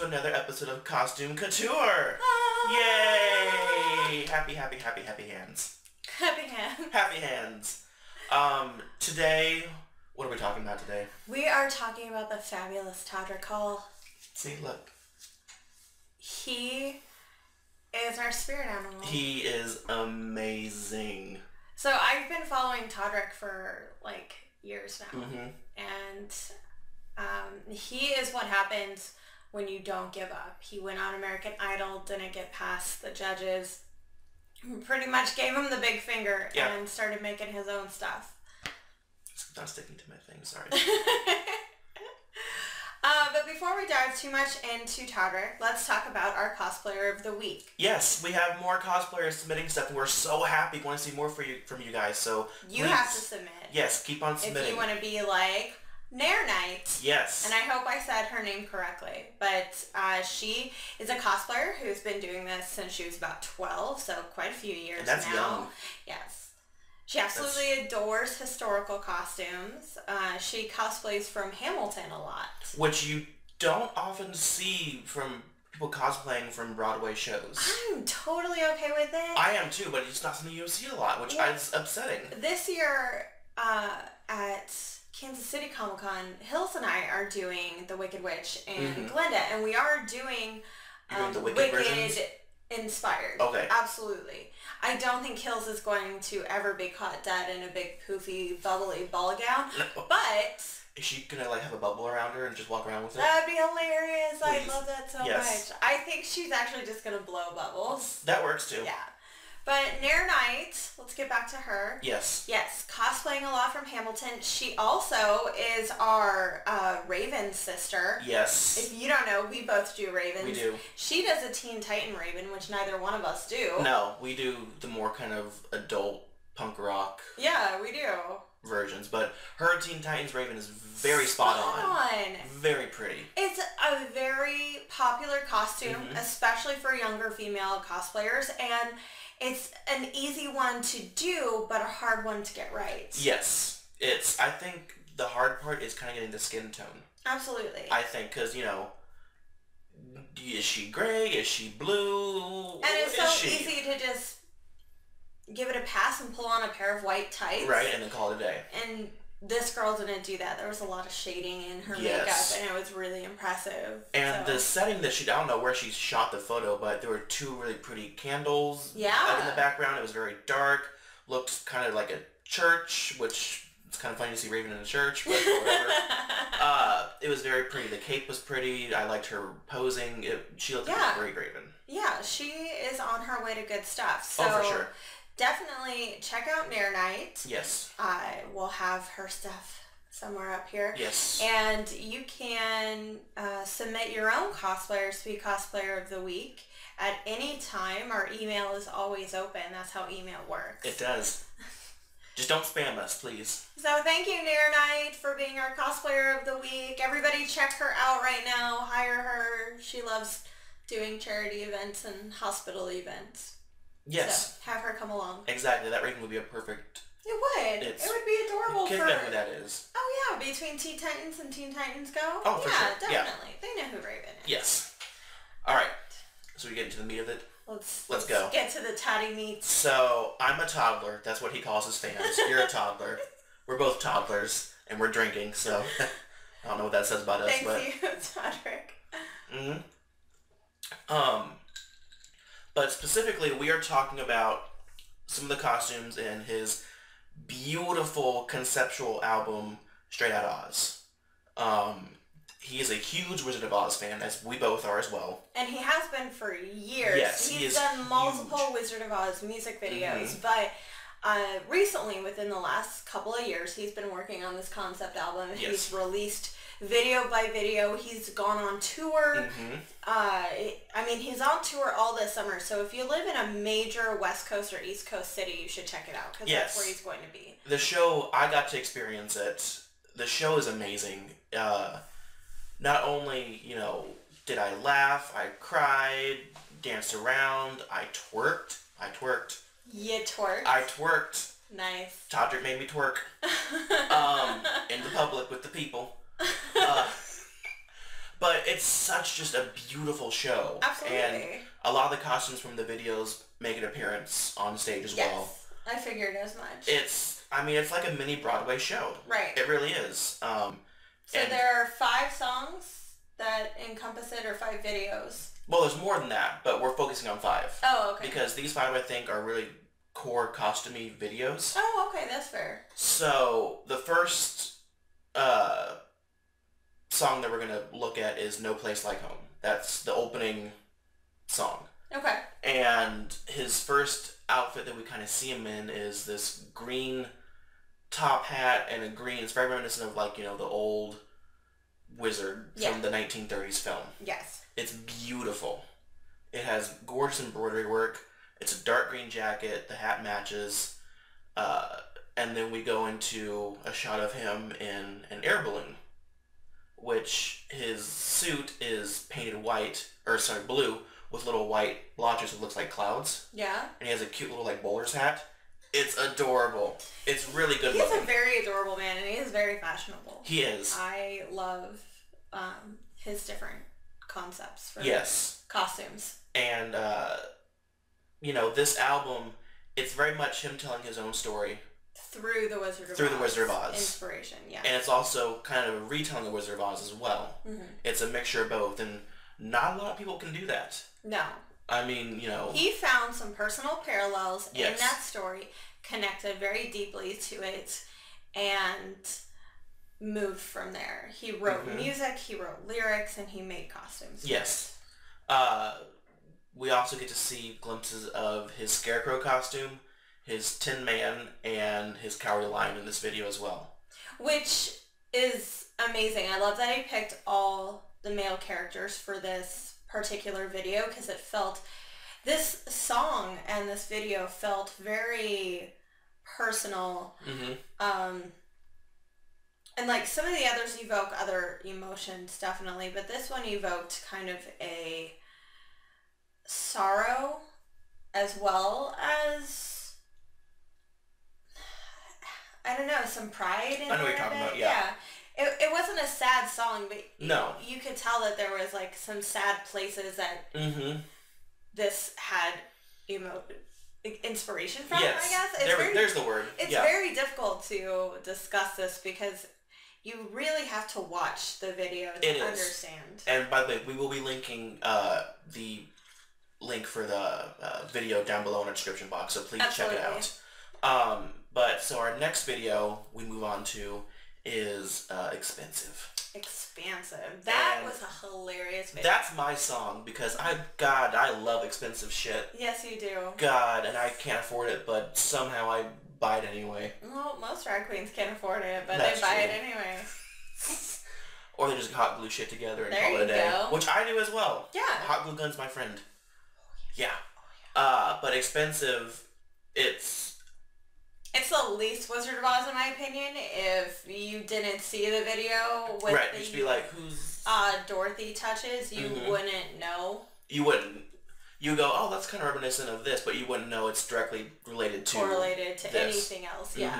to another episode of Costume Couture! Yay! Happy hands. Happy hands. Happy hands. Today, what are we talking about today? We are talking about the fabulous Todrick Hall. See, look. He is our spirit animal. He is amazing. So I've been following Todrick for like years now. Mm-hmm. And he is what happens when you don't give up. He went on American Idol, didn't get past the judges, pretty much gave him the big finger and started making his own stuff. It's not sticking to my thing, sorry. But before we dive too much into Todrick, let's talk about our cosplayer of the week. Yes, we have more cosplayers submitting stuff, and we're so happy. We want to see more from you guys, so you have to submit. Yes, keep on submitting. If you want to be like Nerenight. Yes. And I hope I said her name correctly. But she is a cosplayer who's been doing this since she was about 12, so quite a few years and that's now. Young. Yes. She absolutely adores historical costumes. She cosplays from Hamilton a lot. Which you don't often see from people cosplaying from Broadway shows. I'm totally okay with it. I am too, but it's not something you see a lot, which is upsetting. This year at Kansas City Comic-Con, Hills and I are doing The Wicked Witch and Glenda, and we are doing, the Wicked inspired. Okay. Absolutely. I don't think Hills is going to ever be caught dead in a big poofy bubbly ball gown, but is she gonna like have a bubble around her and just walk around with it? That'd be hilarious. Please. I'd love that so much. I think she's actually just gonna blow bubbles. That works too. Yeah. But Nerenight, let's get back to her. Yes. Yes, cosplaying a lot from Hamilton. She also is our Raven sister. Yes. If you don't know, we both do Ravens. We do. She does a Teen Titan Raven, which neither one of us do. No, we do the more kind of adult punk rock. Yeah, we do. Versions, but her Teen Titans Raven is very spot on. Very pretty. It's a very popular costume, especially for younger female cosplayers, and it's an easy one to do, but a hard one to get right. Yes. I think the hard part is kind of getting the skin tone. Absolutely. I think, because, you know, is she gray? Is she blue? And it's so easy to just give it a pass and pull on a pair of white tights. Right, and then call it a day. And this girl didn't do that. There was a lot of shading in her makeup, and it was really impressive. And the setting that I don't know where she shot the photo, but there were two really pretty candles in the background. It was very dark. Looked kind of like a church, which it's kind of funny to see Raven in a church, but whatever. It was very pretty. The cape was pretty. I liked her posing. She looked like a great Raven. Yeah, she is on her way to good stuff. So for sure. Definitely check out Nerenight. Yes. I will have her stuff somewhere up here. Yes. And you can submit your own cosplayers to be Cosplayer of the Week at any time. Our email is always open. That's how email works. It does. Just don't spam us, please. So thank you, Nerenight, for being our Cosplayer of the Week. Everybody check her out right now. Hire her. She loves doing charity events and hospital events. Yes. So have her come along. Exactly. That Raven would be a perfect... It would. It would be adorable for... You know who that is. Oh, yeah. Between Teen Titans and Teen Titans Go. Oh, for sure. Definitely. They know who Raven is. Yes. All right. So we get into the meat of it? Let's go. Get to the toddy meat. So, I'm a toddler. That's what he calls his fans. You're a toddler. We're both toddlers. And we're drinking, so... I don't know what that says about us, but... Thanks you, Todrick. But specifically, we are talking about some of the costumes in his beautiful conceptual album, Straight Outta Oz. He is a huge Wizard of Oz fan, as we both are as well. And he has been for years. Yes, He's done multiple Wizard of Oz music videos, but recently, within the last couple of years, he's been working on this concept album. He's released video by video. He's gone on tour. I mean, he's on tour all this summer, so if you live in a major West Coast or East Coast city, you should check it out, because that's where he's going to be. The show, I got to experience it. The show is amazing. Not only, you know, did I laugh, I cried, danced around, I twerked. You twerked? I twerked. Nice. Todrick made me twerk. In the public with the people. But it's such just a beautiful show. Absolutely. And a lot of the costumes from the videos make an appearance on stage as well. I figured as much. It's like a mini Broadway show. Right. It really is. So there are 5 songs that encompass it, or 5 videos? Well, there's more than that, but we're focusing on 5. Oh, okay. Because these 5, I think, are really core costumey videos. Oh, okay, that's fair. So the first song that we're going to look at is No Place Like Home. That's the opening song. Okay. And his first outfit that we kind of see him in is this green top hat and a green, it's very reminiscent of, like, you know, the old wizard from the 1930s film. Yes. It's beautiful. It has gorgeous embroidery work. It's a dark green jacket. The hat matches. And then we go into a shot of him in an air balloon, which his suit is painted blue with little white blotches that looks like clouds. Yeah. And he has a cute little, like, bowler's hat. It's adorable. It's really good looking. He's a very adorable man, and he is very fashionable. He is. I love his different concepts for costumes. And, you know, this album, it's very much him telling his own story. Through the Wizard of Oz. Inspiration, yeah. And it's also kind of a retelling of Wizard of Oz as well. Mm-hmm. It's a mixture of both, and not a lot of people can do that. No. I mean, you know... He found some personal parallels in that story, connected very deeply to it, and moved from there. He wrote music, he wrote lyrics, and he made costumes. Yes. We also get to see glimpses of his Scarecrow costume, his Tin Man, and his Cowardly Lion in this video as well. Which is amazing. I love that he picked all the male characters for this particular video, because this song and this video felt very personal. Mm-hmm. And like some of the others evoke other emotions, definitely, but this one evoked kind of a sorrow as well as, I don't know, some pride in it. I know what you're talking about, yeah. It wasn't a sad song, but you could tell that there was like some sad places that this had inspiration from, I guess. There's the word. It's very difficult to discuss this because you really have to watch the video to understand. And by the way, we will be linking the link for the video down below in our description box, so please check it out. But so our next video we move on to is Expensive. Expansive. That was a hilarious video. That's my song because I love expensive shit. Yes, you do. God, and I can't afford it, but somehow I buy it anyway. Well, most drag queens can't afford it, but they buy it anyway. Or they just hot glue shit together and call it a day. Which I do as well. Yeah. Hot glue gun's my friend. Yeah. But Expensive, it's the least Wizard of Oz in my opinion. If you didn't see the video with the you'd be like, who's Dorothy touches, you wouldn't know. You wouldn't. You go, oh, that's kind of reminiscent of this, but you wouldn't know it's directly correlated to anything else. Yeah,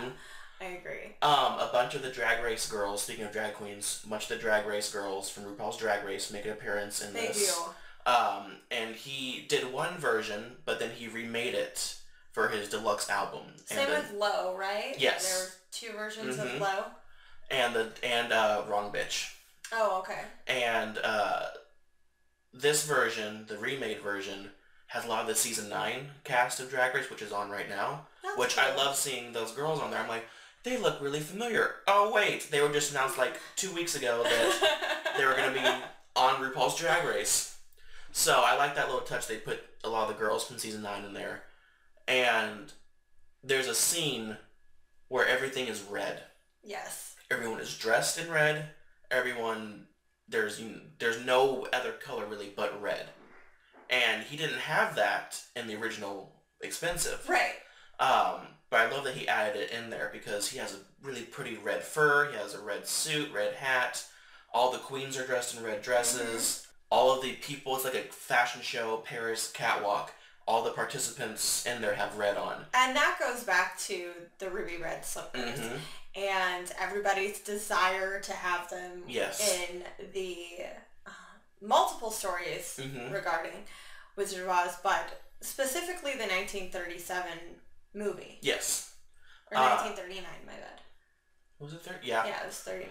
I agree. A bunch of the Drag Race girls, speaking of drag queens, much of the Drag Race girls from RuPaul's Drag Race make an appearance in this. They do. And he did one version, but then he remade it for his deluxe album. Same with Low, right? Yes. There were 2 versions of Low. And Wrong Bitch. Oh, okay. And this version, the remade version, has a lot of the season 9 cast of Drag Race, which is on right now. That's cool. I love seeing those girls on there. I'm like, they look really familiar. Oh wait, they were just announced like 2 weeks ago that they were going to be on RuPaul's Drag Race. So I like that little touch. They put a lot of the girls from season 9 in there. And there's a scene where everything is red. Yes. Everyone is dressed in red. There's no other color really but red. And he didn't have that in the original Expensive. Right. But I love that he added it in there because he has a really pretty red fur. He has a red suit, red hat. All the queens are dressed in red dresses. All of the people, it's like a fashion show, Paris catwalk. All the participants in there have red on. And that goes back to the ruby red slippers. And everybody's desire to have them in the multiple stories regarding Wizard of Oz, but specifically the 1937 movie. Yes. Or 1939, my bad. Was it 30? Yeah. Yeah, it was 39.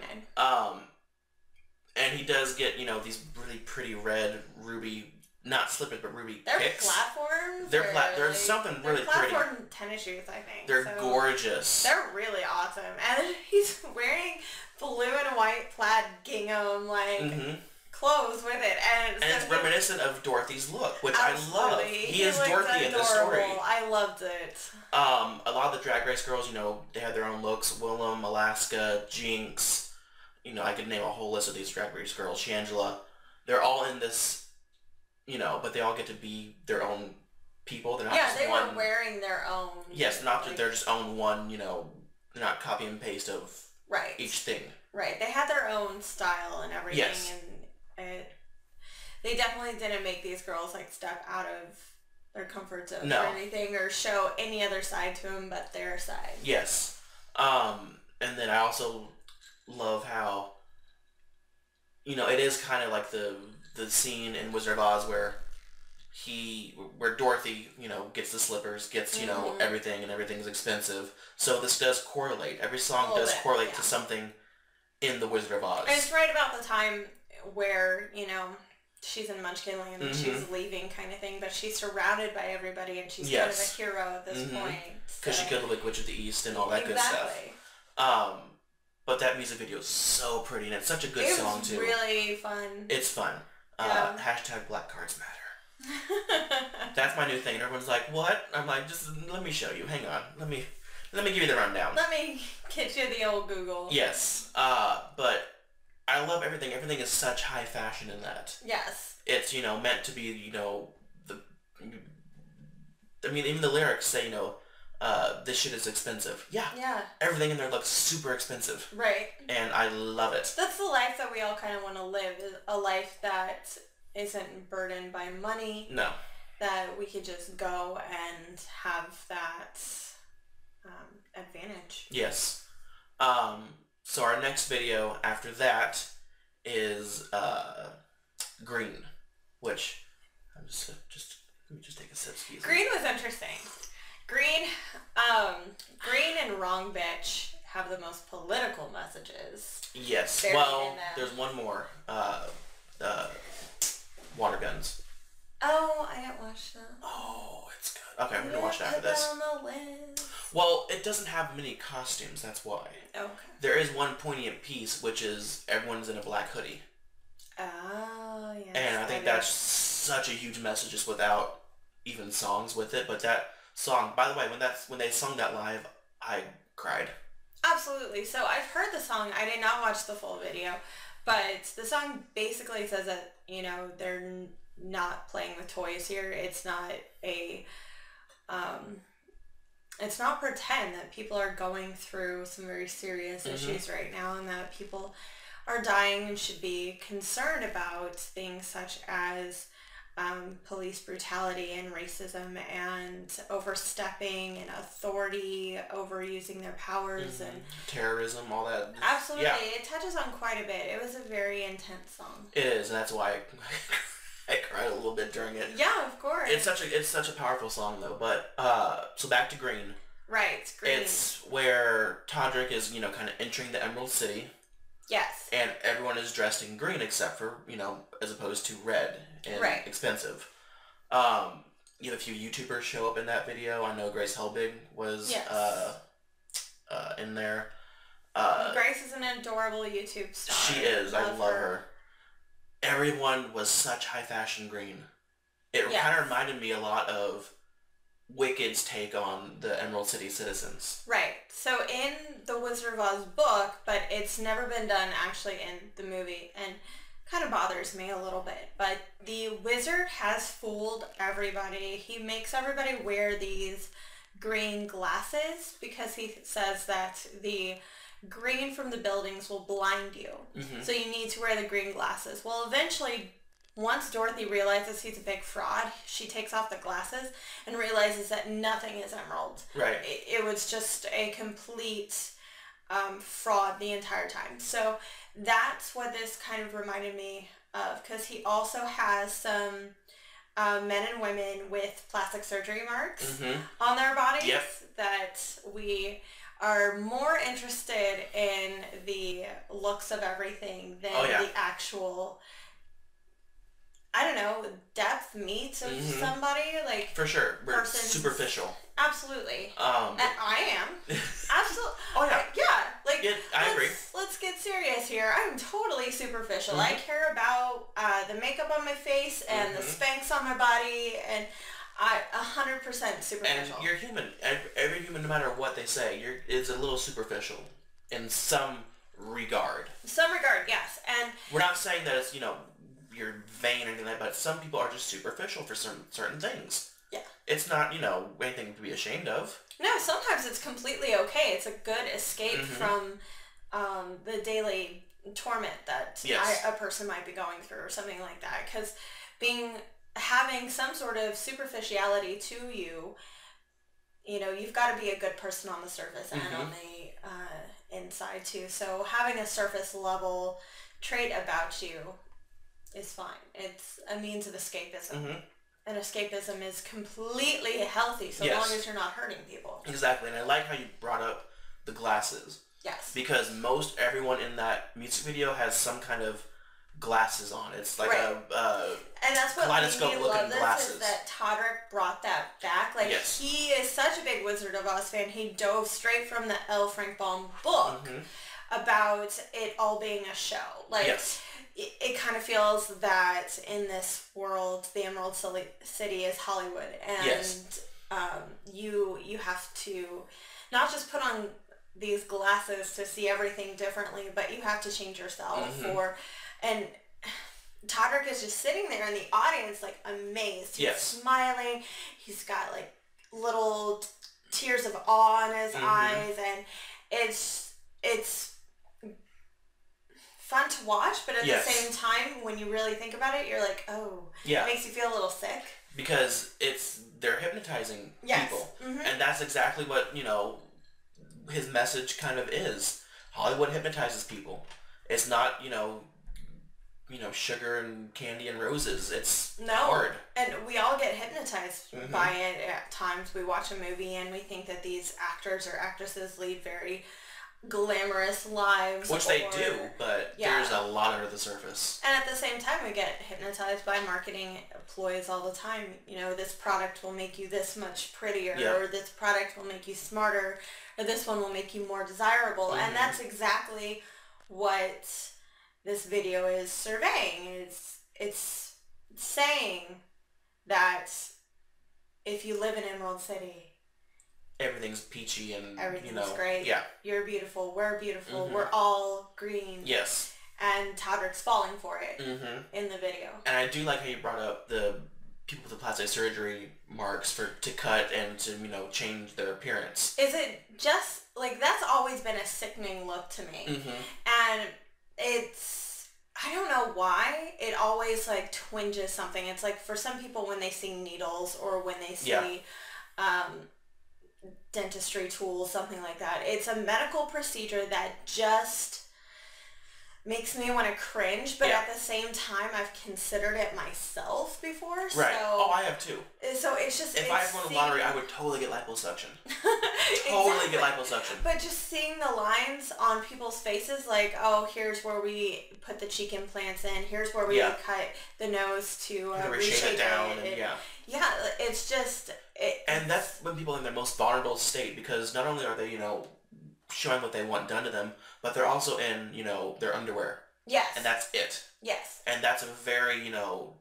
And he does get, you know, these really pretty red ruby, not slippers, but ruby they're kicks. Platforms? There's like, something really platform pretty. Platform tennis shoes, I think. They're gorgeous. They're really awesome. And he's wearing blue and white plaid gingham, clothes with it. And it's reminiscent of Dorothy's look, which absolutely. I love. He is Dorothy in this story. I loved it. A lot of the Drag Race girls, you know, they have their own looks. Willem, Alaska, Jinx. You know, I could name a whole list of these Drag Race girls. Shangela. They're all in this, you know, but they all get to be their own people. They're not just they were wearing their own. Yes, not that they're just own one, you know, they're not copy and paste of each thing. Right. They had their own style and everything. Yes. And they definitely didn't make these girls, step out of their comfort zone or anything or show any other side to them but their side. Yes. And then I also love how, you know, it is kind of like the scene in Wizard of Oz where Dorothy, you know, gets the slippers, gets, you know, everything, and everything's expensive. So this does correlate. Every song does correlate to something in the Wizard of Oz. And it's right about the time where, you know, she's in Munchkinland and she's leaving kind of thing, but she's surrounded by everybody and she's kind of a hero at this point. Because she could look Witch of the East and all that good stuff. But that music video is so pretty, and it's such a good song, too. It's really fun. It's fun. Hashtag Black Cards Matter. That's my new thing, and everyone's like, what? I'm like, just let me show you. Hang on. Let me give you the rundown. Let me get you the old Google. Yes. But I love everything. Everything is such high fashion in that. Yes. It's, you know, meant to be, you know, even the lyrics say, you know, this shit is expensive. Yeah. Everything in there looks super expensive. Right. And I love it. That's the life that we all kind of want to live. Is a life that isn't burdened by money. No. That we could just go and have that advantage. Yes. So our next video after that is Green, which I'm let me just take a sip. Excuse me. Green was interesting. Green and Wrong Bitch have the most political messages. Yes. Well, there's one more. Water Guns. Oh, I didn't watch that. Oh, it's good. Okay, I'm going to watch that after this. Well, it doesn't have many costumes, that's why. Okay. There is one poignant piece, which is everyone's in a black hoodie. Oh, yes. And I think that's such a huge message just without even songs with it. But that song, by the way, when they sung that live, I cried. Absolutely. So I've heard the song. I did not watch the full video. But the song basically says that, you know, they're not playing with toys here. It's not it's not pretend that people are going through some very serious issues right now and that people are dying and should be concerned about things such as police brutality and racism and overstepping and authority, overusing their powers and terrorism, all that. Absolutely. Yeah. It touches on quite a bit. It was a very intense song. It is, and that's why I cried a little bit during it. Yeah, of course. It's such a powerful song though. But so back to Green. Right, Green. It's where Todrick is, you know, kind of entering the Emerald City. Yes. And everyone is dressed in green except for, you know, as opposed to red and expensive. You have a few YouTubers show up in that video. I know Grace Helbig was in there. Grace is an adorable YouTube star. She is. I love her. Everyone was such high fashion green. It kind of reminded me a lot of Wicked's take on the Emerald City citizens. Right. So in the Wizard of Oz book, but it's never been done actually in the movie, and kind of bothers me a little bit, but the wizard has fooled everybody. He makes everybody wear these green glasses because he says that the green from the buildings will blind you. So you need to wear the green glasses. Well, eventually, once Dorothy realizes he's a big fraud, she takes off the glasses and realizes that nothing is emerald. Right. It was just a complete fraud the entire time. So that's what this kind of reminded me of, because he also has some men and women with plastic surgery marks on their bodies that we are more interested in the looks of everything than the actual, I don't know, depth, meat of somebody. Like, for sure. We're superficial. Absolutely. And I am. Absolutely. Oh, yeah. Yeah. Like, yeah, I agree. Let's get serious here. I'm totally superficial. I care about the makeup on my face and the Spanx on my body, and 100% superficial. And you're human. Every human, no matter what they say, is a little superficial in some regard. Some regard, yes. And we're not saying that it's, you're vain or anything like that, but some people are just superficial for certain things. Yeah. It's not, anything to be ashamed of. No, sometimes it's completely okay. It's a good escape from the daily torment that a person might be going through or something like that. Because having some sort of superficiality to you, you've got to be a good person on the surface and on the inside too. So having a surface level trait about you is fine. It's a means of escapism. And escapism is completely healthy so long as you're not hurting people. Exactly. And I like how you brought up the glasses. Yes. Because everyone in that music video has some kind of glasses on. It's like and that's what kaleidoscope looking love glasses. Is that Todrick brought that back. Like, he is such a big Wizard of Oz fan. He dove straight from the L. Frank Baum book about it all being a show. Like, it kind of feels that in this world, the Emerald City is Hollywood, and you have to not just put on these glasses to see everything differently, but you have to change yourself. And Todrick is just sitting there in the audience, like, amazed. He's smiling. He's got, like, little tears of awe in his eyes, and it's fun to watch, but at the same time, when you really think about it, you're like, oh, it makes you feel a little sick. Because they're hypnotizing people. And that's exactly what, his message kind of is. Hollywood hypnotizes people. It's not, sugar and candy and roses. It's hard. And we all get hypnotized by it at times. We watch a movie and we think that these actors or actresses lead very glamorous lives, which they do, but there's a lot under the surface. And at the same time, we get hypnotized by marketing ploys all the time. This product will make you this much prettier, or this product will make you smarter, or this one will make you more desirable. And that's exactly what this video is surveying. It's saying that if you live in Emerald City, everything's peachy and everything's great. Yeah. You're beautiful. We're beautiful. We're all green. Yes. And Todrick's falling for it in the video. And I do like how you brought up the people with the plastic surgery marks to cut and to, change their appearance. Is it just, like, that's always been a sickening look to me. And I don't know why, it always, like, twinges something. It's like, for some people, when they see needles or when they see dentistry tools, something like that, it's a medical procedure that just makes me want to cringe, but at the same time, I've considered it myself before. Right. So, I have too. So it's just... If I won the lottery, I would totally get liposuction. Totally get liposuction. But just seeing the lines on people's faces, like, oh, here's where we put the cheek implants in, here's where we cut the nose to reshape it down. Yeah, it's just... And that's when people are in their most vulnerable state, because not only are they, showing what they want done to them, but they're also in, their underwear. Yes. And that's it. Yes. And that's a very,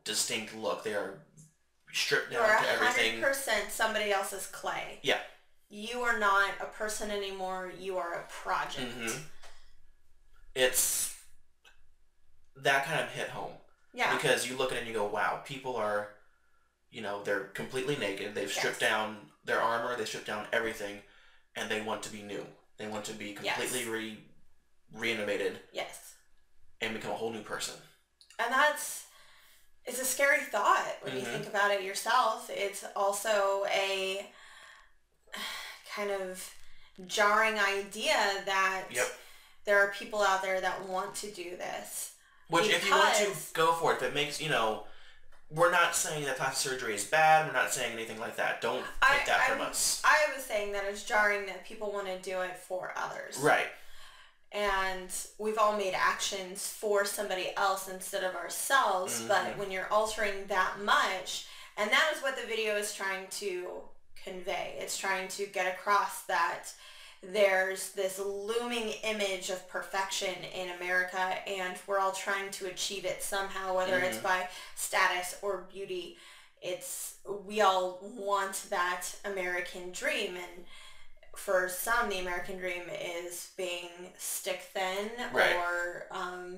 distinct look. They are stripped down to everything. You're 100% somebody else's clay. Yeah. You are not a person anymore. You are a project. It's... That kind of hit home. Yeah. Because you look at it and you go, wow, people are, they're completely naked. They've stripped down their armor. They stripped down everything. And they want to be new. They want to be completely renovated. Yes. And become a whole new person. And it's a scary thought when you think about it yourself. It's also a kind of jarring idea that there are people out there that want to do this. Which, if you want to, go for it. If it makes, we're not saying that plastic surgery is bad. We're not saying anything like that. Don't take that from us. I was saying that it's jarring that people want to do it for others. Right. And we've all made actions for somebody else instead of ourselves, but when you're altering that much, and that is what the video is trying to convey. It's trying to get across that there's this looming image of perfection in America, and we're all trying to achieve it somehow, whether it's by status or beauty. We all want that American dream, and for some, the American dream is being stick thin or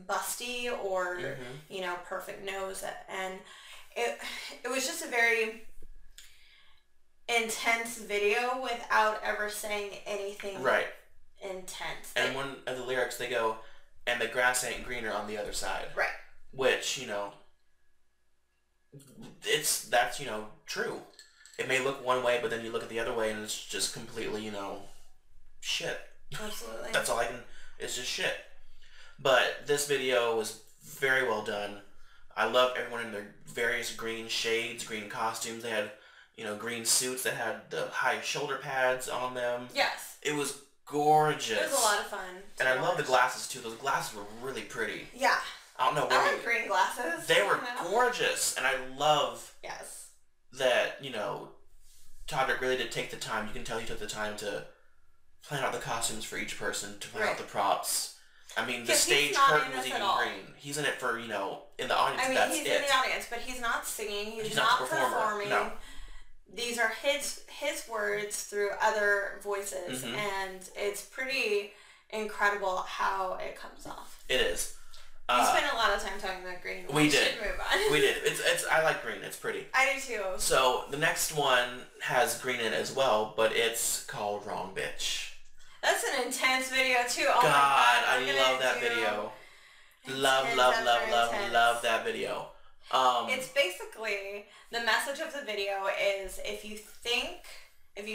busty or perfect nose, and it was just a very intense video without ever saying anything intense. And one of the lyrics, they go, "And the grass ain't greener on the other side." Right. Which that's true. It may look one way, but then you look at the other way and it's just completely, shit. Absolutely. That's all it's just shit. But this video was very well done. I love everyone in their various green shades, green costumes. They had, green suits that had the high shoulder pads on them. Yes. It was gorgeous. It was a lot of fun. And I love the glasses too. Those glasses were really pretty. Yeah. I don't know where I like green glasses. They were gorgeous. And I love yes. that, Todrick really did take the time. You can tell he took the time to plan out the costumes for each person, to plan out the props. I mean, the stage curtain was even green. He's in it for, in the audience, that's it. He's in the audience, but he's not singing. He's not performing. No. These are his words through other voices, and it's pretty incredible how it comes off. It is. We spent a lot of time talking about green. We did. Should move on. We did. It's. I like green. It's pretty. I do too. So the next one has green in it as well, but it's called Wrong Bitch. That's an intense video too. Oh God, my God, I love that video. Love that video. It's basically, the message of the video is, if you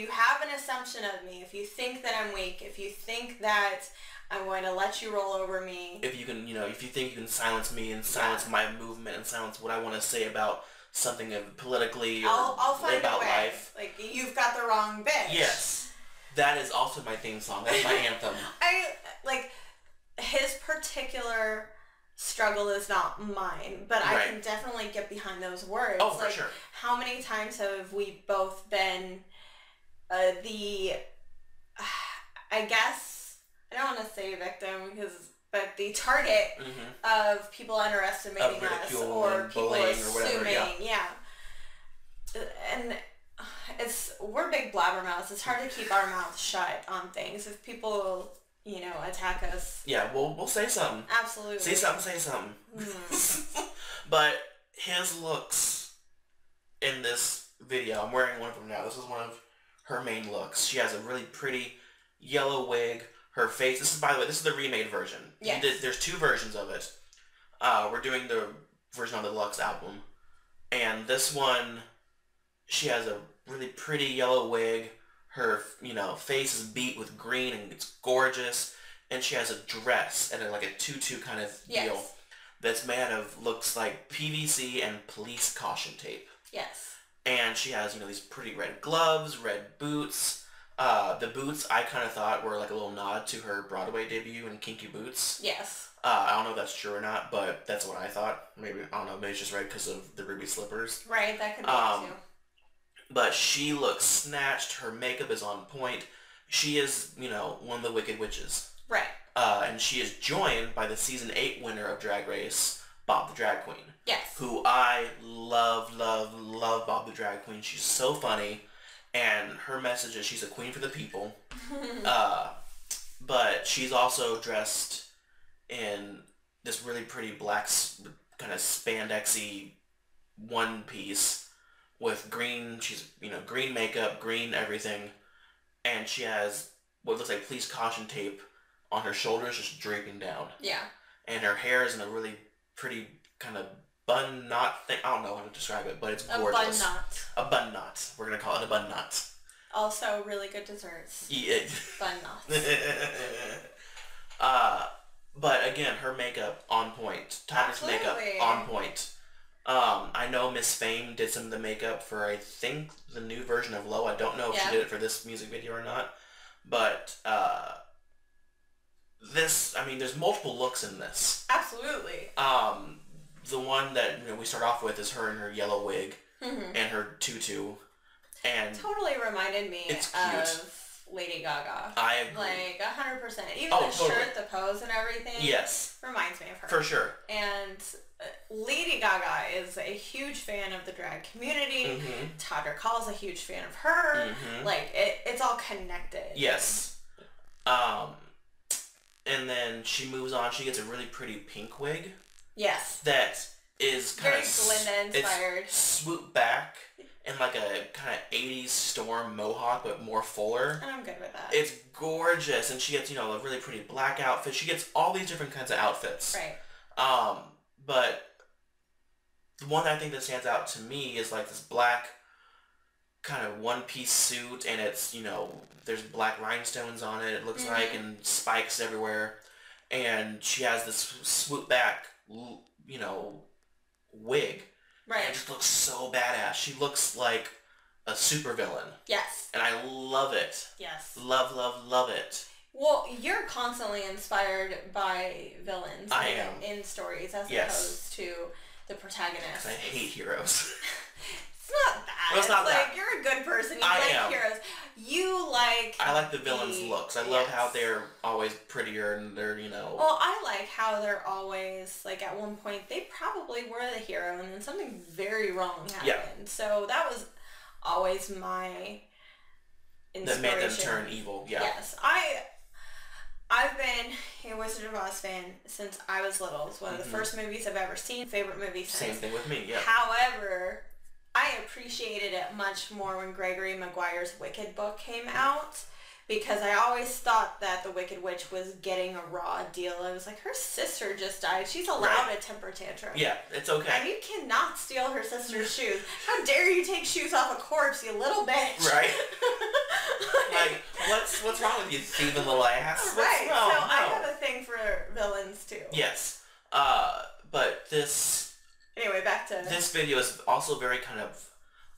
have an assumption of me, if you think that I'm weak, if you think that I'm going to let you roll over me. If you can, if you think you can silence me and silence my movement and silence what I want to say about something politically or I'll find about a way. life. Like, you've got the wrong bitch. Yes. That is also my theme song. That's my anthem. His particular struggle is not mine, but I can definitely get behind those words. Oh, for sure. How many times have we both been I guess, I don't want to say victim, but the target of people underestimating us or people assuming, and we're big blabbermouths. It's hard to keep our mouths shut on things. If people, attack us. Yeah, we'll say something. Absolutely. Say something. But his looks in this video, I'm wearing one of them now. This is one of her main looks. She has a really pretty yellow wig. Her face, this is, by the way, this is the remade version. Yes. There's two versions of it. We're doing the version on the deluxe album. And this one, she has a really pretty yellow wig. Her, face is beat with green and it's gorgeous. And she has a dress and like a tutu kind of deal that's made of, looks like PVC and police caution tape. Yes. And she has, these pretty red gloves, red boots. The boots I kind of thought were like a little nod to her Broadway debut in Kinky Boots. Yes. I don't know if that's true or not, but that's what I thought. Maybe, I don't know, maybe it's just right because of the ruby slippers. Right, that could be it too. But she looks snatched. Her makeup is on point. She is, one of the Wicked Witches. Right. And she is joined by the season 8 winner of Drag Race, Bob the Drag Queen. Yes. Who I love Bob the Drag Queen. She's so funny. And her message is she's a queen for the people. But she's also dressed in this really pretty black kind of spandexy one piece with green, green makeup, green everything. And she has what looks like police caution tape on her shoulders just draping down. Yeah. And her hair is in a really pretty kind of bun knot thing. I don't know how to describe it, but it's gorgeous. A bun knot. A bun knot. We're going to call it a bun knot. Also, really good desserts. Yeah. Bun knots. But again, her makeup on point. Todrick's makeup on point. I know Miss Fame did some of the makeup for, I think, the new version of Low. I don't know if she did it for this music video or not. But this, I mean, there's multiple looks in this. Absolutely. The one that we start off with is her in her yellow wig and her tutu. And totally reminded me of Lady Gaga. I agree. Like, 100%. Even the shirt, the pose, and everything. Yes. Reminds me of her. For sure. And Lady Gaga is a huge fan of the drag community. Todrick Hall is a huge fan of her. Like, it's all connected. Yes. And then she moves on. She gets a really pretty pink wig. Yes. That is kind of Glenda inspired. It's swooped back in like a kind of 80s storm mohawk, but more fuller. And I'm good with that. It's gorgeous. And she gets, a really pretty black outfit. She gets all these different kinds of outfits. Right. But the one that I think that stands out to me is like this black kind of one-piece suit, and it's, there's black rhinestones on it, it looks like, and spikes everywhere. And she has this swoop back, wig. Right. And it just looks so badass. She looks like a supervillain. Yes. And I love it. Yes. Love, love, love it. Well, you're constantly inspired by villains in stories as opposed to the protagonist. I hate heroes. It's not that. No, it's not that. Like, you're a good person. You like heroes. You like... I like the villains' looks. I love how they're always prettier and they're, Well, I like how they're always, like, at one point, they probably were the hero and then something very wrong happened. Yeah. So that was always my inspiration. That made them turn evil, yeah. Yes. I've been a Wizard of Oz fan since I was little. It's one of the first movies I've ever seen. Favorite movie since. Same thing with me, yeah. However, I appreciated it much more when Gregory Maguire's Wicked book came out, because I always thought that the Wicked Witch was getting a raw deal. I was like, her sister just died. She's allowed a temper tantrum. Yeah, it's okay. And you cannot steal her sister's shoes. How dare you take shoes off a corpse, you little bitch. Right. Like, what's wrong with you, thieving little ass? Right. So I have a thing for villains too. Yes. But this... Anyway, back to... This video is also very kind of...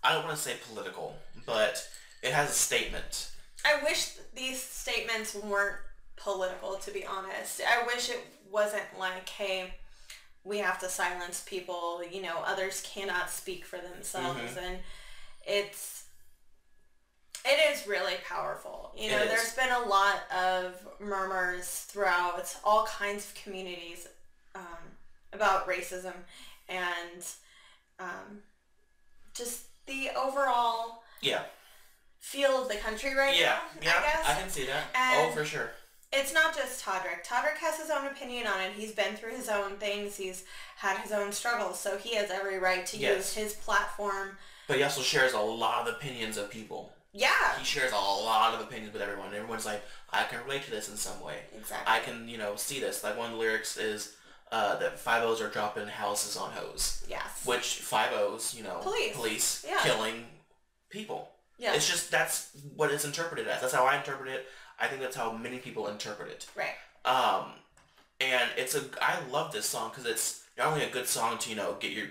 I don't want to say political, but it has a statement. I wish these statements weren't political, to be honest. I wish it wasn't like, hey, we have to silence people, others cannot speak for themselves. And it is really powerful. There's been a lot of murmurs throughout all kinds of communities about racism and just the overall feel of the country right now, I guess. I can see that. And for sure. It's not just Todrick. Todrick has his own opinion on it. He's been through his own things. He's had his own struggles, so he has every right to use his platform. But he also shares a lot of opinions of people. Yeah. He shares a lot of opinions with everyone. Everyone's like, I can relate to this in some way. Exactly. I can, see this. Like, one of the lyrics is that 5-0s are dropping houses on hoes. Yes. Which 5-0s, police killing people. Yeah. It's just, that's what it's interpreted as. That's how I interpret it. I think that's how many people interpret it. Right. And I love this song because it's not only a good song to, get your,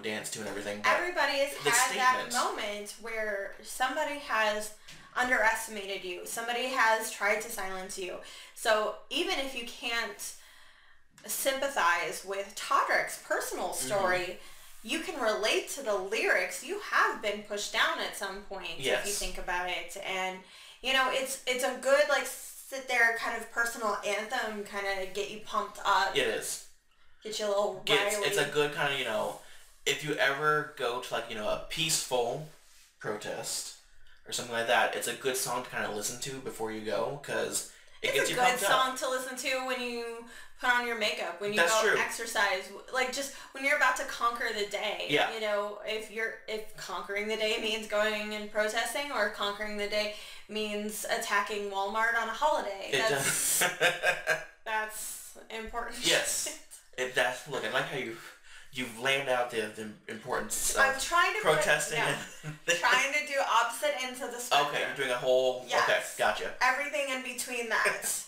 dance to and everything. But everybody has had that moment where somebody has underestimated you. Somebody has tried to silence you. So even if you can't sympathize with Todrick's personal story, you can relate to the lyrics. You have been pushed down at some point if you think about it. And, it's a good, sit there kind of personal anthem, kind of get you pumped up. It is. Get you a little riley. It's a good kind of, if you ever go to, a peaceful protest or something like that, it's a good song to kind of listen to before you go, because it gets you pumped up. It's a good song to listen to when you put on your makeup, when you go exercise, just when you're about to conquer the day. Yeah. If conquering the day means going and protesting, or conquering the day means attacking Walmart on a holiday. That's important. Yes. Look, I like how you've laid out the importance of I'm trying to protesting. Trying to do opposite ends of the spectrum. Okay, you're doing a whole... Yes. Okay, gotcha. Everything in between that.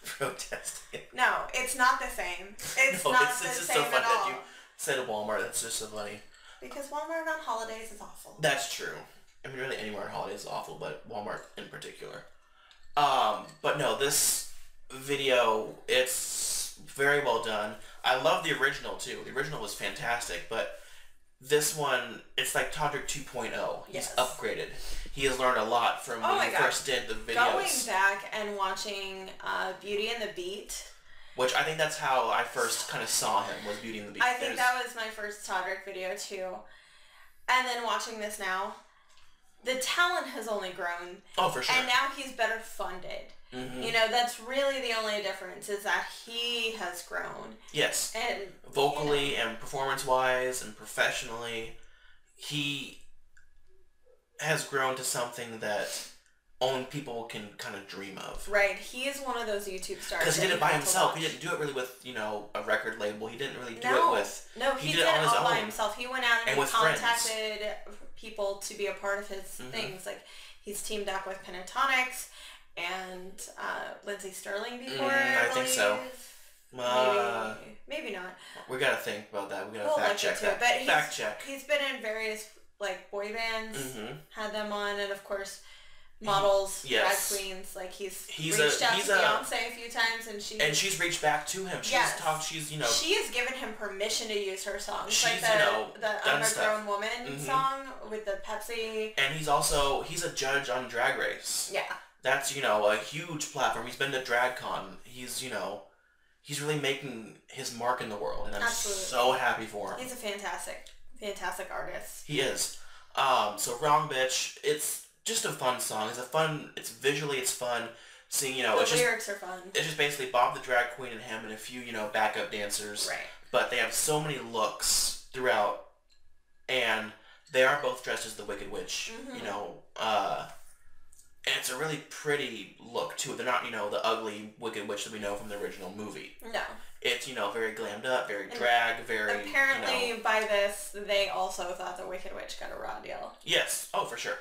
Protesting. No, it's not the same. It's not the same at all. It's just so funny that you said Walmart. That's just so funny. Because Walmart on holidays is awful. That's true. I mean, really anywhere on holidays is awful, but Walmart in particular. But no, this video, it's very well done. I love the original, too. The original was fantastic, but this one, it's like Todrick 2.0. He's upgraded. He has learned a lot from when he first did the videos. Going back and watching Beauty and the Beat. Which I think that's how I first kind of saw him, was Beauty and the Beat. I think that was my first Todrick video, too. And then watching this now, the talent has only grown. Oh, for sure. And now he's better funded. Mm-hmm. You know, that's really the only difference, is that he has grown. Yes. And vocally and performance-wise and professionally, he has grown to something that only people can kind of dream of. Right. He is one of those YouTube stars. Because he did it by himself. He didn't do it really with, you know, a record label. He didn't really do it with... No, he did it on his own. By himself. He went out and he contacted people to be a part of his things. Like, he's teamed up with Pentatonics and Lindsay Sterling before, I think so. Maybe not. We gotta think about that. We gotta fact check that. But fact check. He's been in various, like, boy bands, had them on, and of course... models, drag queens, like he's reached out to Beyonce a few times, and she's reached back to him. She's you know, she has given him permission to use her songs. She's, like the Undergrown Woman song with the Pepsi. And he's a judge on Drag Race. Yeah. That's, you know, a huge platform. He's been to DragCon. He's, you know, he's really making his mark in the world, and I'm so happy for him. He's a fantastic artist. He is. So Wrong Bitch, it's just a fun song. It's visually fun. Seeing, you know, the lyrics are fun. It's just basically Bob the Drag Queen and him and a few, you know, backup dancers. Right. But they have so many looks throughout, and they are both dressed as the Wicked Witch. You know, and it's a really pretty look too. They're not, you know, the ugly Wicked Witch that we know from the original movie. No. It's, you know, very glammed up, very drag, very. Apparently, you know, by this, they also thought the Wicked Witch got a raw deal. Yes. Oh, for sure.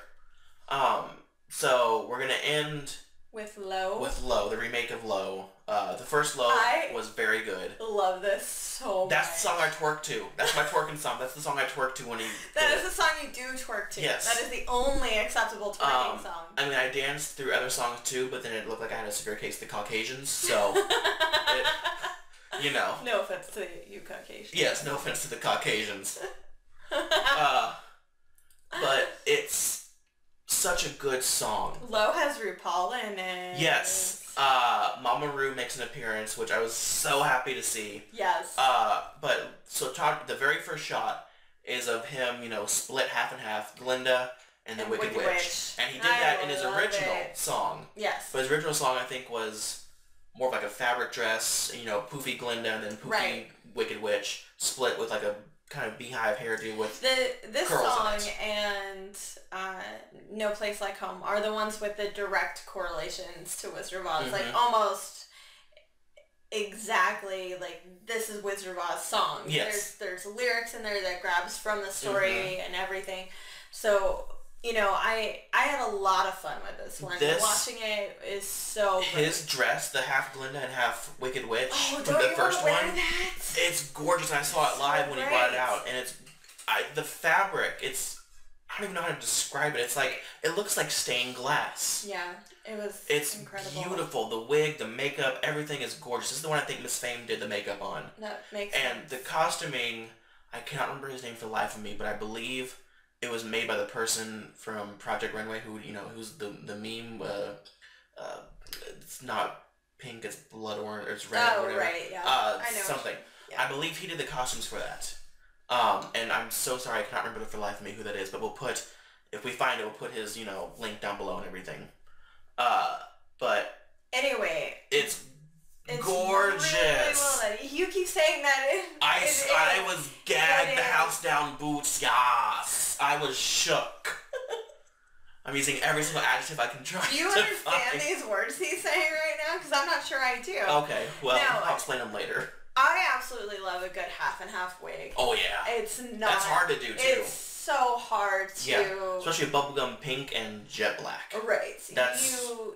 So we're gonna end with Low. The remake of Low. The first Low was very good. Love this so much. That's the song I twerk to. That's my twerking song. That's the song I twerk to when he. That is the song you do twerk to. Yes. That is the only acceptable twerking song. I mean, I danced through other songs too, but then it looked like I had a severe case of the Caucasians, so. You know. No offense to you Caucasians. Yes, no offense to the Caucasians. But it's such a good song. Low has RuPaul in it. Yes. Mama Ru makes an appearance, which I was so happy to see. Yes. But so the very first shot is of him, you know, split half and half, Glenda and the Wicked Witch. And he did that in his original song. Yes. But his original song, I think, was more of like a fabric dress, you know, poofy Glenda and then poofy Wicked Witch, split with like a kind of beehive hairdo with this curls song in it. And No Place Like Home are the ones with the direct correlations to Wizard of Oz. Like almost exactly like this is Wizard of Oz song. Yes. There's lyrics in there that grabs from the story and everything. So, you know, I had a lot of fun with this one. Watching it is so great. His dress, the half Glenda and half Wicked Witch from the first one, it's gorgeous. I saw it live when he brought it out, and it's the fabric. I don't even know how to describe it. It's like it looks like stained glass. Yeah, it's incredible. It's beautiful. The wig, the makeup, everything is gorgeous. This is the one I think Miss Fame did the makeup on. That makes sense. And the costuming, I cannot remember his name for the life of me, but I believe it was made by the person from Project Runway who, you know, who's the meme. It's not pink, it's blood orange, or it's red. Oh, or whatever. right, yeah. I know something. I believe he did the costumes for that. And I'm so sorry I cannot remember for the life of me who that is, but if we find it, we'll put his, you know, link down below and everything. But anyway, it's gorgeous. Really well done. You keep saying that. I was gagged, the house down boots, yes. I was shook. I'm using every single adjective I can try. Do you understand these words he's saying right now? Because I'm not sure I do. Okay, well, I'll explain them later. I absolutely love a good half and half wig. Oh yeah. It's not. That's hard to do too. It's so hard to... Yeah, especially bubblegum pink and jet black. Right.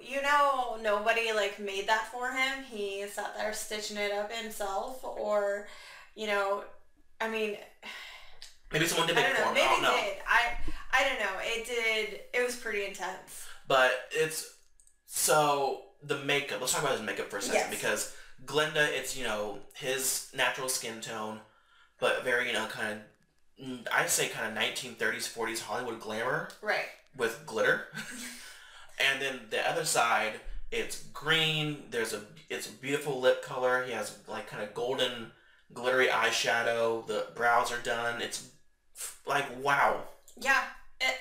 You know, nobody, like, made that for him. He sat there stitching it up himself, or, you know, I mean... Maybe someone did make it for him. I don't know. I don't know. It was pretty intense. But it's... So, the makeup. Let's talk about his makeup for a second, because Glenda, it's, you know, his natural skin tone, but very, you know, kind of... I'd say kind of 1930s, 40s Hollywood glamour. Right. With glitter. And then the other side, it's green. It's a beautiful lip color. He has like kind of golden glittery eyeshadow. The brows are done. It's like, wow. Yeah.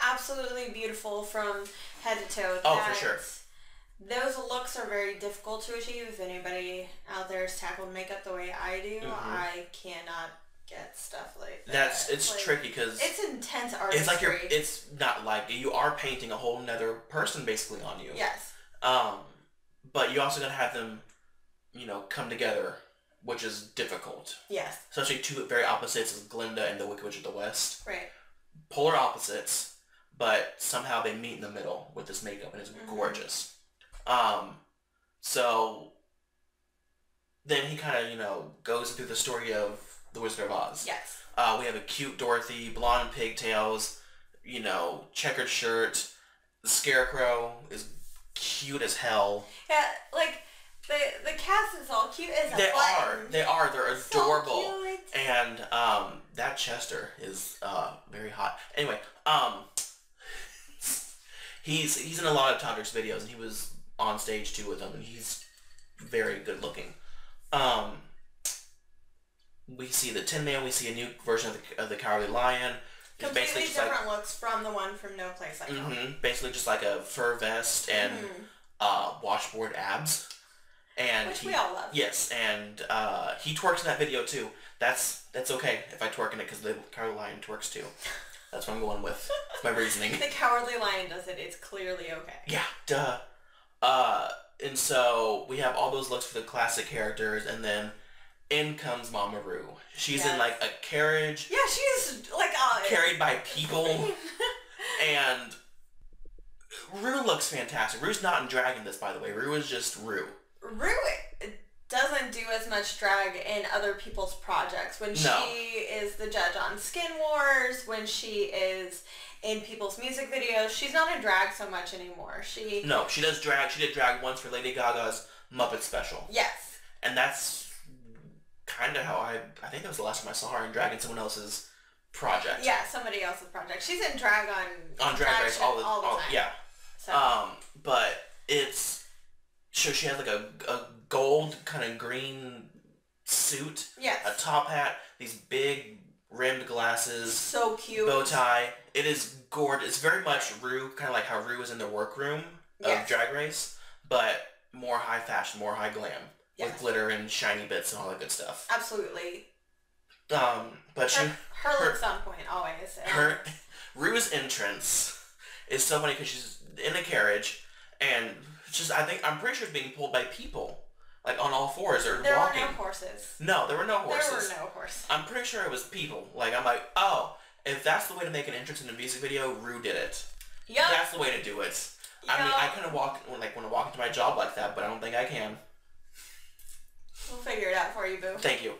Absolutely beautiful from head to toe. Oh, for sure. Those looks are very difficult to achieve. If anybody out there has tackled makeup the way I do, I cannot get stuff like that. It's like, tricky because it's intense artistry. It's like it's not like you are painting a whole nother person basically on you. Yes. But you also gotta have them, you know, come together, which is difficult. Yes. Especially two very opposites as Glenda and the Wicked Witch of the West. Right. Polar opposites, but somehow they meet in the middle with this makeup, and it's gorgeous. So then he kind of, you know, goes through the story of The Wizard of Oz. Yes. We have a cute Dorothy, blonde pigtails, you know, checkered shirt. The Scarecrow is cute as hell. Yeah, like, the cast is all cute as a button. They are. They're adorable. So cute. And, that Chester is, very hot. Anyway, he's in a lot of Todrick's videos, and he was on stage, too, with them, and he's very good looking. We see the Tin Man. We see a new version of the Cowardly Lion. Completely different looks from the one from No Place Like Home. Basically just like a fur vest and washboard abs. And which we all love. Yes, and he twerks in that video too. That's okay if I twerk in it because the Cowardly Lion twerks too. That's what I'm going with. That's my reasoning. The Cowardly Lion does it. It's clearly okay. Yeah, duh. And so we have all those looks for the classic characters, and then in comes Mama Rue. She's in like a carriage. Yeah, she's like carried by people. And Rue looks fantastic. Rue's not in drag in this, by the way. Rue is just Rue. Rue doesn't do as much drag in other people's projects. When she is the judge on Skin Wars, when she is in people's music videos, she's not in drag so much anymore. No, she does drag. She did drag once for Lady Gaga's Muppet special. Yes. And that's kind of how I think that was the last time I saw her in drag in someone else's project. Yeah, somebody else's project. She's in drag on Drag Race all the time. Yeah. So. But it's she has like a gold kind of green suit. Yes. A top hat, these big rimmed glasses. So cute. Bow tie. It is gorgeous. It's very much Rue, kind of like how Rue was in the workroom of Drag Race, but more high fashion, more high glam. Yes. With glitter and shiny bits and all that good stuff. Absolutely. But her looks on point always. Rue's entrance is so funny because she's in a carriage and I'm pretty sure it's being pulled by people, like on all fours or there walking. There were no horses. No, there were no horses. There were no horses. I'm pretty sure it was people. Like I'm like, oh, if that's the way to make an entrance in a music video, Rue did it. Yep. That's the way to do it. Yep. I mean, I couldn't want to walk into my job like that, but I don't think I can. We'll figure it out for you, boo. Thank you.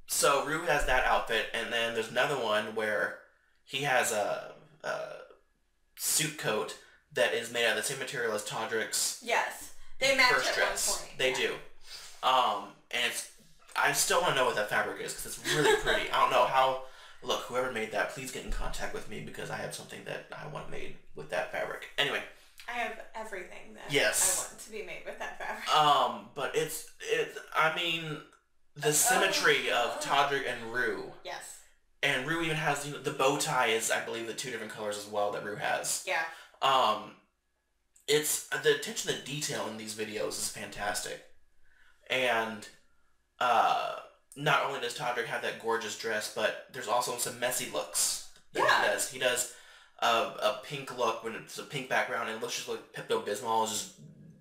So Rue has that outfit, and then there's another one where he has a suit coat that is made out of the same material as Todrick's. Yes, they match first at dress. one point. They do. And I still want to know what that fabric is because it's really pretty. I don't know how. Look, whoever made that, please get in contact with me because I have something that I want made with that fabric. Anyway. I have everything that yes. I want to be made with that fabric. But I mean, the symmetry of Todrick and Rue. Yes. And Rue even has, the bow tie is, I believe, the two different colors as well that Rue has. Yeah. It's, the attention to detail in these videos is fantastic. And, not only does Todrick have that gorgeous dress, but there's also some messy looks that he does. He does a pink look when it's a pink background and it looks just like Pepto-Bismol is just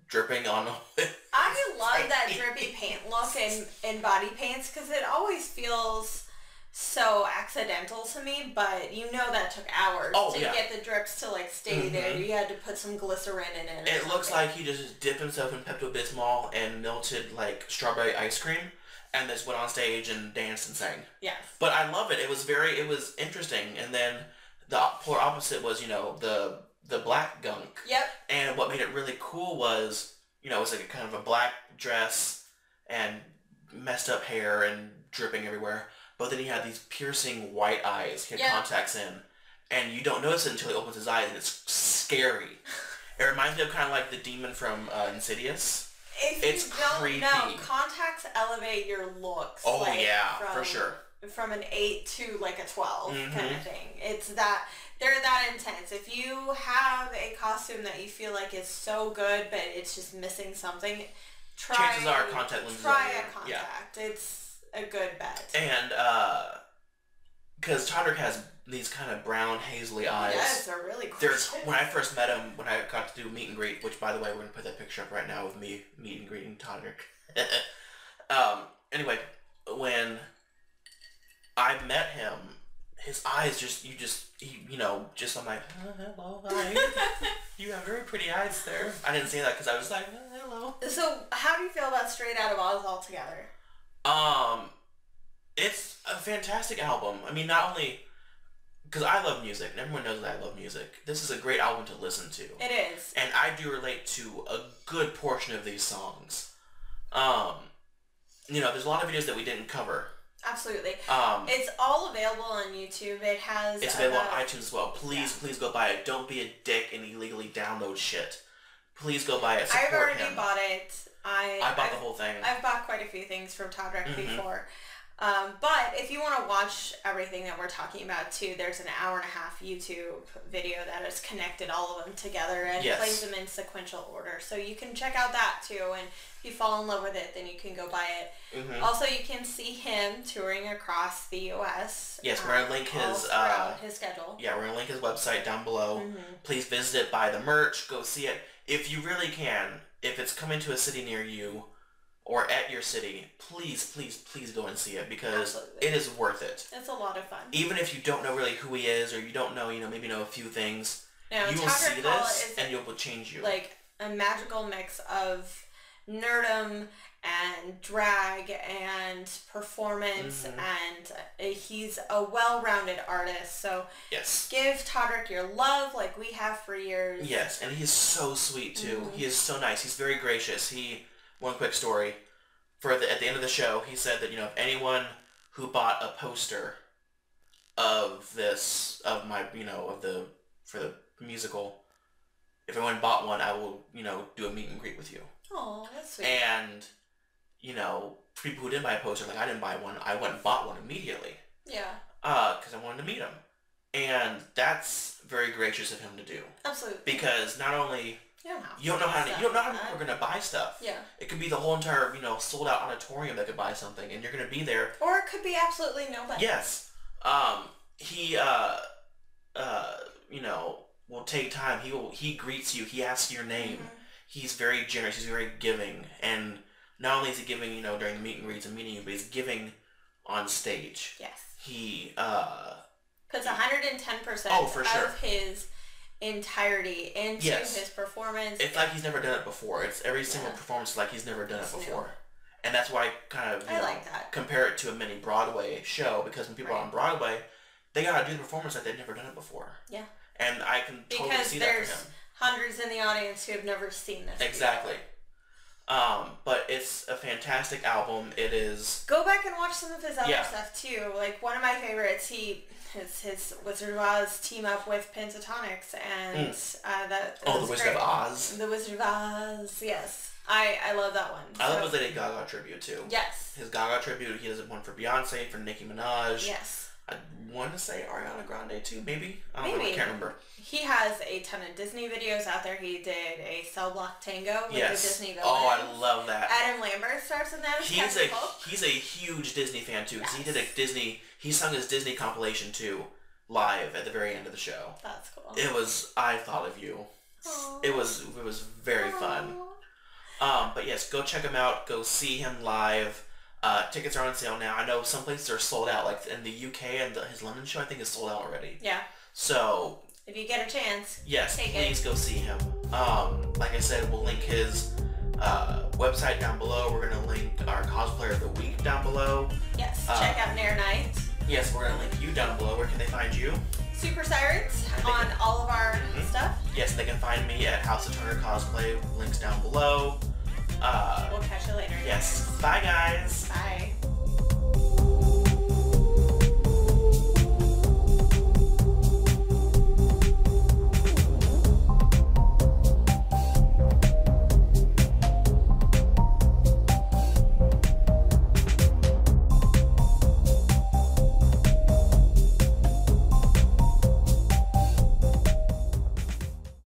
dripping on it. I love that drippy paint look in body paints because it always feels so accidental to me, but you know that took hours to get the drips to like stay there. You had to put some glycerin in it. It looks like he just dipped himself in Pepto-Bismol and melted like strawberry ice cream, and just went on stage and danced and sang. Yes. But I love it. It was interesting. And then the polar opposite was, you know, the black gunk. Yep. And what made it really cool was, you know, it was like a kind of a black dress and messed up hair and dripping everywhere. But then he had these piercing white eyes. He had contacts in. And you don't notice it until he opens his eyes, and it's scary. It reminds me of kind of like the demon from Insidious. It's creepy. No, contacts elevate your looks. Oh, like, yeah, for sure. From an 8 to like a 12 kind of thing. It's that, they're that intense. If you have a costume that you feel like is so good, but it's just missing something, chances are contact lenses. Try a contact. Yeah. It's a good bet. And, because Todrick has these kind of brown, hazily eyes. Yes, they're really gorgeous. When I first met him, when I got to do meet and greet, which, by the way, we're going to put that picture up right now of me meet and greeting Todrick. Anyway, when I met him, his eyes I'm like, hello, hi. You have very pretty eyes there. I didn't say that because I was like, hello. So, how do you feel about Straight Outta Oz altogether? It's a fantastic album. I mean, not only because I love music, and everyone knows that I love music. This is a great album to listen to. It is. And I do relate to a good portion of these songs. You know, there's a lot of videos that we didn't cover. Absolutely. It's all available on YouTube. It's available on iTunes as well. Please go buy it. Don't be a dick and illegally download shit. Please go buy it. Support I've already him. bought it. I bought the whole thing. I've bought quite a few things from Todrick before. But if you want to watch everything that we're talking about too, there's an 1.5-hour YouTube video that has connected all of them together and plays them in sequential order. So you can check out that too, and if you fall in love with it, then you can go buy it. Also, you can see him touring across the US. Yes, we're going to link his schedule. Yeah, we're going to link his website down below. Please visit it, buy the merch, go see it. If you really can, if it's coming to a city near you, or at your city, please go and see it, because it is worth it. It's a lot of fun. Even if you don't know really who he is, or you don't know, maybe know a few things, you will see this, and it will change you. Like a magical mix of nerdom and drag and performance, and he's a well-rounded artist. So give Todrick your love like we have for years. Yes, and he's so sweet too. He is so nice. He's very gracious. One quick story. At the end of the show, he said that, if anyone who bought a poster of this, for the musical, if anyone bought one, I will, do a meet and greet with you. Oh, that's sweet. And, for people who didn't buy a poster, like I didn't buy one, I went and bought one immediately. Yeah. Because I wanted to meet him. And that's very gracious of him to do. Absolutely. Because not only... You don't know how people are going to buy stuff. Yeah. It could be the whole entire, sold out auditorium that could buy something, and you're going to be there. Or it could be absolutely nobody. Yes. He, will take time. He greets you. He asks your name. He's very generous. He's very giving. And not only is he giving, during the meet and greets and meeting you, but he's giving on stage. Yes. He, puts 110% of his entirety into his performance. It's like he's never done it before. It's every single performance like he's never done it before. New. And that's why I kind of like that. Compare it to a mini Broadway show, because when people are on Broadway, they gotta do the performance like they've never done it before. Yeah. And I can totally see that for him. Because there's hundreds in the audience who have never seen this. Exactly. But it's a fantastic album. It is... Go back and watch some of his other stuff too. Like, one of my favorites, his Wizard of Oz team up with Pentatonics, and the Wizard of Oz. The Wizard of Oz, yes. I love that one. I love his Lady Gaga tribute too. Yes. His Gaga tribute, he does one for Beyonce, for Nicki Minaj. Yes. I want to say Ariana Grande too, maybe? I don't know, I can't remember. He has a ton of Disney videos out there. He did a Cell Block Tango with the Disney villains. Oh, I love that. Adam Lambert stars in that. He's a huge Disney fan too, because he did he sung his Disney compilation too, live at the very end of the show. That's cool. It was I Thought of You. Aww. It was very fun. But yes, go check him out. Go see him live. Tickets are on sale now. I know some places are sold out, like in the UK, and his London show I think is sold out already. Yeah. So if you get a chance, yes, please go see him. Like I said, we'll link his website down below. We're gonna link our cosplayer of the week down below. Yes, check out Nerenight. Yes, we're gonna link you down below. Where can they find you? Super Sirens on all of our stuff. Yes, they can find me at Haus Cosplay. Links down below. We'll catch you later. Yes. Bye, guys. Bye.